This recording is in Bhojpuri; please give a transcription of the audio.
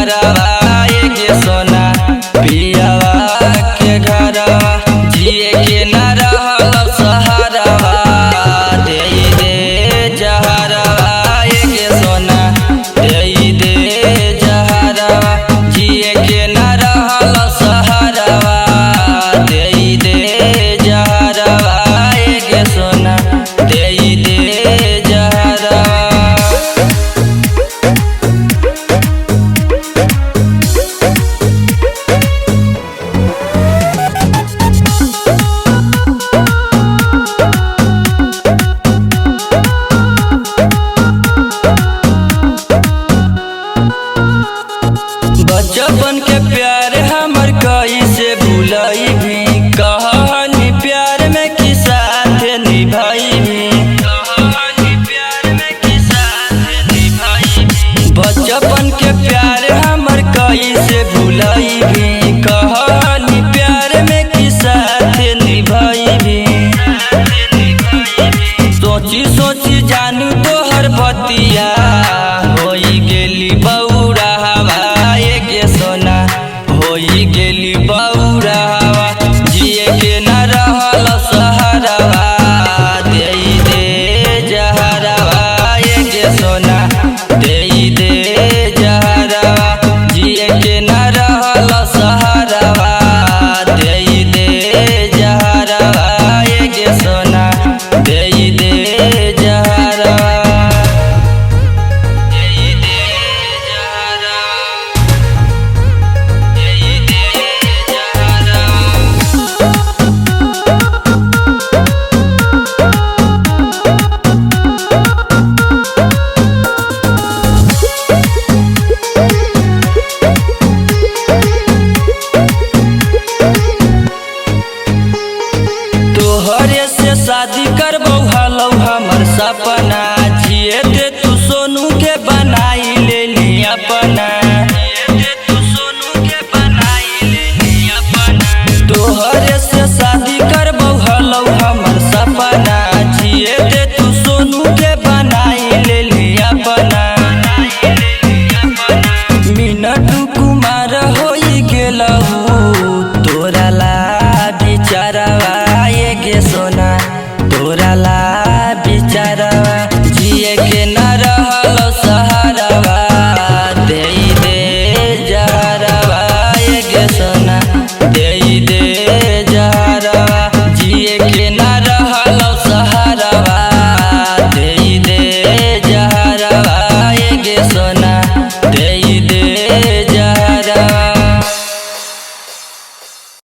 घरवा के सोना पियावा के घरवा जिए के न रहल सहारवा दे जहरवा के सोना दे जहरवा जिए के न रहल सहारवा दे जहरवा के सोना दे जहरवा। बचपन के प्यार हमर कैसे भूलई भी कहानी प्यार में की साथ निभाई भी कहानी प्यार में की साथ निभाई भी बचपन के प्यार